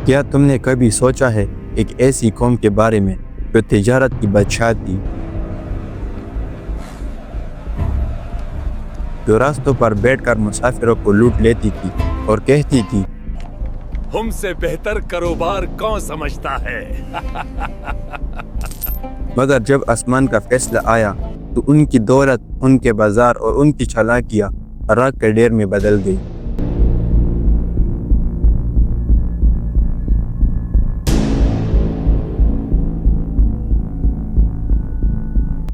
کیا تم نے کبھی سوچا ہے ایک ایسی قوم کے بارے میں جو تجارت کی بادشاہ تھی، جو راستوں پر بیٹھ کر مسافروں کو لوٹ لیتی تھی اور کہتی تھی ہم سے بہتر کاروبار کون سمجھتا ہے؟ مگر جب آسمان کا فیصلہ آیا تو ان کی دولت، ان کے بازار اور ان کی چالاکیاں راکھ کے ڈھیر میں بدل گئی۔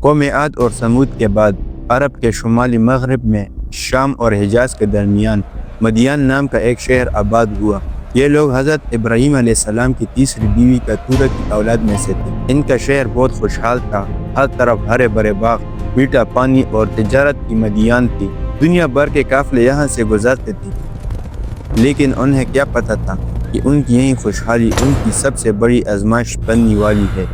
قوم عاد اور سمود کے بعد عرب کے شمالی مغرب میں شام اور حجاز کے درمیان مدین نام کا ایک شہر آباد ہوا۔ یہ لوگ حضرت ابراہیم علیہ السلام کی تیسری بیوی کتورہ کی اولاد میں سے تھے۔ ان کا شہر بہت خوشحال تھا، ہر طرف ہرے بھرے باغ، میٹھا پانی اور تجارت کی مدین تھی۔ دنیا بھر کے قافلے یہاں سے گزرتے تھے، لیکن انہیں کیا پتہ تھا کہ ان کی یہی خوشحالی ان کی سب سے بڑی آزمائش بننے والی ہے۔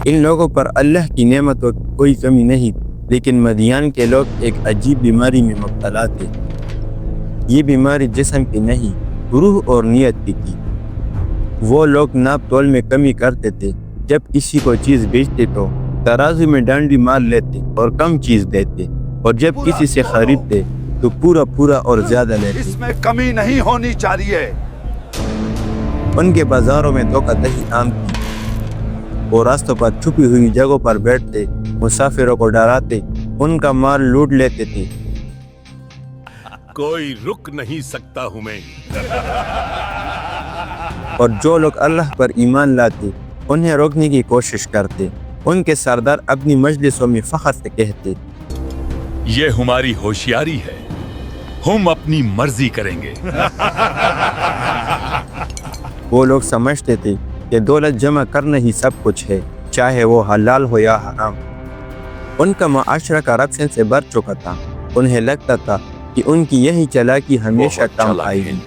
ان لوگوں پر اللہ کی نعمتوں کی کوئی کمی نہیں، لیکن مدین کے لوگ ایک عجیب بیماری میں مبتلا تھے۔ یہ بیماری جسم کی نہیں، روح اور نیت کی تھی۔ وہ لوگ ناپ تول میں کمی کرتے تھے، جب کسی کو چیز بیچتے تو ترازو میں ڈانڈی مار لیتے اور کم چیز دیتے، اور جب کسی سے خریدتے تو پورا اور زیادہ لیتے۔ اس میں کمی نہیں ہونی چاہیے۔ ان کے بازاروں میں دھوکہ دہی عام تھی۔ وہ راستوں پر چھپی ہوئی جگہوں پر بیٹھتے، مسافروں کو ڈراتے، ان کا مال لوٹ لیتے تھے۔ کوئی رک نہیں سکتا ہوں میں۔ اور جو لوگ اللہ پر ایمان لاتے انہیں روکنے کی کوشش کرتے۔ ان کے سردار اپنی مجلسوں میں فخر سے کہتے، یہ ہماری ہوشیاری ہے، ہم اپنی مرضی کریں گے۔ وہ لوگ سمجھتے تھے کہ دولت جمع کرنا ہی سب کچھ ہے، چاہے وہ حلال ہو یا حرام۔ ان کا معاشرہ کرپشن سے بھر چکا تھا۔ انہیں لگتا تھا کہ ان کی یہی چالاکی ہمیشہ کام آئے گی۔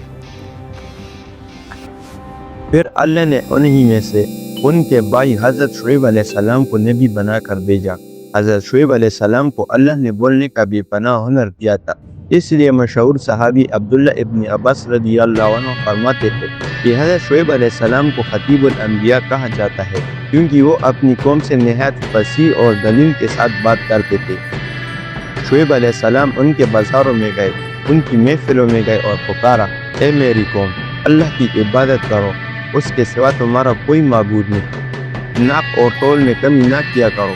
پھر اللہ نے انہی میں سے ان کے بھائی حضرت شعیب علیہ السلام کو نبی بنا کر بھیجا۔ حضرت شعیب علیہ السلام کو اللہ نے بولنے کا بے پناہ ہنر دیا تھا، اس لیے مشہور صحابی عبداللہ ابن عباس رضی اللہ عنہ فرماتے تھے کہ حضرت شعیب علیہ السلام کو خطیب الانبیاء کہا جاتا ہے، کیونکہ وہ اپنی قوم سے نہایت فصیح اور دلیل کے ساتھ بات کرتے تھے۔ شعیب علیہ السلام ان کے بازاروں میں گئے، ان کی محفلوں میں گئے اور پکارا، اے میری قوم، اللہ کی عبادت کرو، اس کے سوا تمہارا کوئی معبود نہیں۔ ناپ اور تول میں کمی نہ کیا کرو۔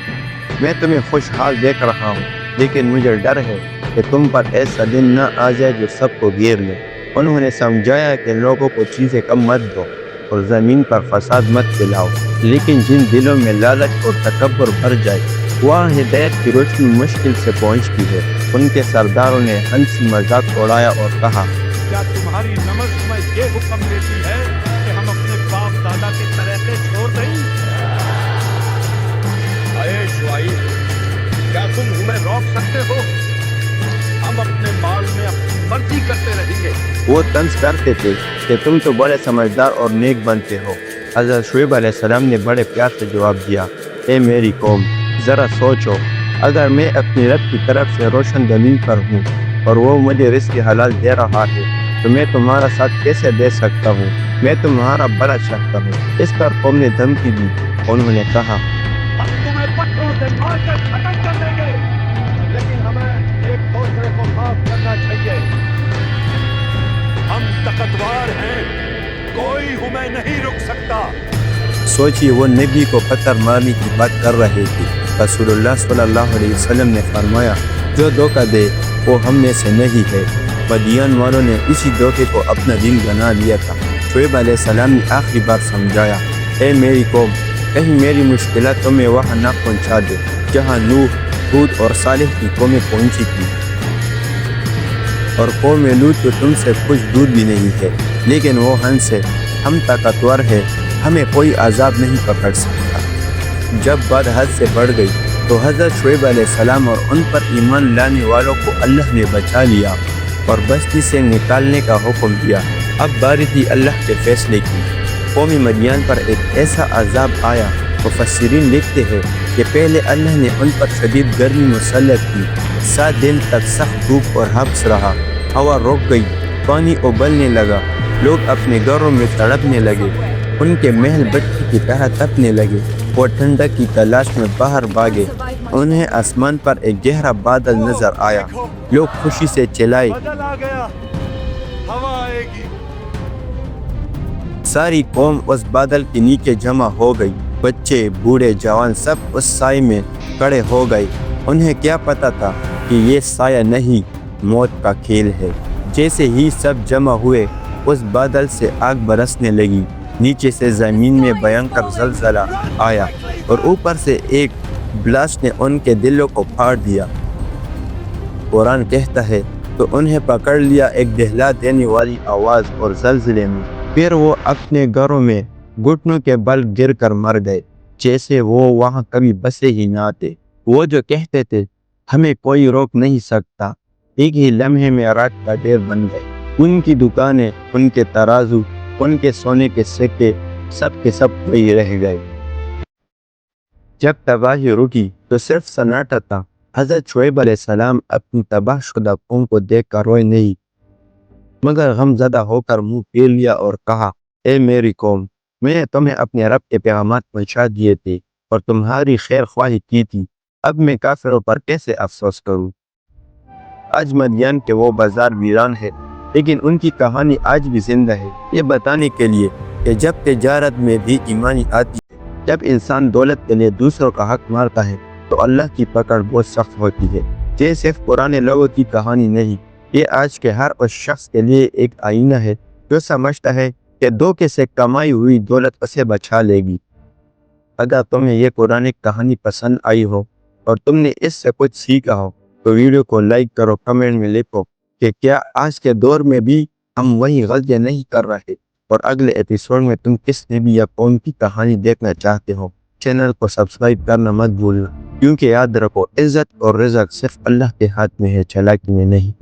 میں تمہیں خوشحال دیکھ رہا ہوں، لیکن مجھے ڈر ہے کہ تم پر ایسا دن نہ آ جائے جو سب کو گھیر لے۔ انہوں نے سمجھایا کہ لوگوں کو چیزیں کم مت دو اور زمین پر فساد مت پھیلاؤ، لیکن جن دلوں میں لالچ اور تکبر بھر جائے وہاں ہدایت کی روشنی مشکل سے پہنچتی ہے۔ ان کے سرداروں نے ہنسی مذاق اڑایا اور کہا، کیا تمہاری نماز میں یہ حکم دیتی ہے کہ ہم اپنے باپ دادا کے طریقے چھوڑ دیں؟ اے شعیب، کیا تم ہمیں روک سکتے ہو؟ ہم اپنے مال میں اپنی مرضی کرتے رہیں گے۔ وہ طنز کرتے تھے کہ تم تو بڑے سمجھدار اور نیک بنتے ہو۔ حضرت شعیب علیہ السلام نے بڑے پیار سے جواب دیا، اے میری قوم، ذرا سوچو، اگر میں اپنی رب کی طرف سے روشن دلیل پر ہوں اور وہ مجھے رزق حلال دے رہا ہے تو میں تمہارا ساتھ کیسے دے سکتا ہوں؟ میں تمہارا بھلا چاہتا ہوں۔ اس پر قوم نے دھمکی دی۔ انہوں نے کہا، ہم تمہیں پتھروں سے مار کر ختم کر دیں گے، لیکن ہمیں ایک دوسرے کو معاف کرنا چاہیے۔ ہم طاقتور ہیں، کوئی ہمیں نہیں روک سکتا۔ سوچیے، وہ نبی کو پتھر مارنے کی بات کر رہے تھے۔ رسول اللہ صلی اللہ علیہ وسلم نے فرمایا، جو دھوکہ دے وہ ہم میں سے نہیں ہے۔ مدین والوں نے اسی دھوکے کو اپنا دین بنا لیا تھا۔ شعیب علیہ السلام نے آخری بار سمجھایا، اے میری قوم، کہیں میری مشکلات تمہیں وہاں نہ پہنچا دے جہاں نوح، ہود اور صالح کی قومیں پہنچی تھی۔ اور قوم لوط تو تم سے کچھ دور بھی نہیں ہے، لیکن وہ ہنس ہے، ہم طاقتور ہے، ہمیں کوئی عذاب نہیں پکڑ سکتا۔ جب بات حد سے بڑھ گئی تو حضرت شعیب علیہ السلام اور ان پر ایمان لانے والوں کو اللہ نے بچا لیا اور بستی سے نکالنے کا حکم دیا۔ اب باری تھی اللہ کے فیصلے کی۔ قوم مدین پر ایک ایسا عذاب آیا، مفسرین لکھتے ہیں کہ پہلے اللہ نے ان پر شدید گرمی مسلط کی، 7 دن تک سخت دھوپ اور حبس رہا، ہوا رک گئی، پانی ابلنے لگا، لوگ اپنے گھروں میں تڑپنے لگے، ان کے محل بچی کی طرح تپنے لگے، وہ ٹھنڈک کی تلاش میں باہر بھاگے۔ انہیں آسمان پر ایک گہرا بادل نظر آیا، لوگ خوشی سے چلائے، بدل آ گیا، ہوا آئے گی۔ ساری قوم اس بادل کے نیچے جمع ہو گئی، بچے بوڑھے جوان سب اس سائے میں کھڑے ہو گئے۔ انہیں کیا پتا تھا کہ یہ سایہ نہیں، موت کا کھیل ہے۔ جیسے ہی سب جمع ہوئے، اس بادل سے آگ برسنے لگی، نیچے سے زمین میں بھیانکر زلزلہ آیا اور اوپر سے ایک بلاسٹ نے ان کے دلوں کو پھاڑ دیا۔ قرآن کہتا ہے تو انہیں پکڑ لیا ایک دہلا دینے والی آواز اور زلزلے میں، پھر وہ اپنے گھروں میں گھٹنوں کے بل گر کر مر گئے، جیسے وہ وہاں کبھی بسے ہی نہ تھے۔ وہ جو کہتے تھے ہمیں کوئی روک نہیں سکتا، ایک ہی لمحے میں راکھ کا ڈھیر بن گئے۔ ان کی دکانیں، ان کے ترازو، ان کے سونے کے سکے، سب کے سب وہی رہ گئے۔ جب تباہی رکی تو صرف سناٹا تھا۔ حضرت شعیب علیہ السلام اپنی تباہ شدہ قوم کو دیکھ کر روئے نہیں، مگر غم زدہ ہو کر منہ پھیر لیا اور کہا، اے میری قوم، میں نے تمہیں اپنے رب کے پیغامات پہنچا دیے تھے اور تمہاری خیر خواہی کی تھی، اب میں کافروں پر کیسے افسوس کروں؟ آج مدین کے وہ بازار ویران ہے، لیکن ان کی کہانی آج بھی زندہ ہے، یہ بتانے کے لیے کہ جب تجارت میں بھی ایمانی آتی ہے، جب انسان دولت کے لیے دوسروں کا حق مارتا ہے تو اللہ کی پکڑ بہت سخت ہوتی ہے۔ یہ صرف پرانے لوگوں کی کہانی نہیں، یہ آج کے ہر اس شخص کے لیے ایک آئینہ ہے جو سمجھتا ہے کہ دھوکے سے کمائی ہوئی دولت اسے بچا لے گی۔ اگر تمہیں یہ قرآن کہانی پسند آئی ہو اور تم نے اس سے کچھ سیکھا ہو تو ویڈیو کو لائک کرو، کمنٹ میں لکھو کہ کیا آج کے دور میں بھی ہم وہی غلطیاں نہیں کر رہے، اور اگلے ایپیسوڈ میں تم کس نبی یا قوم کی کہانی دیکھنا چاہتے ہو۔ چینل کو سبسکرائب کرنا مت بھولنا، کیونکہ یاد رکھو عزت اور رزق صرف اللہ کے ہاتھ میں ہے، چالاکی میں نہیں۔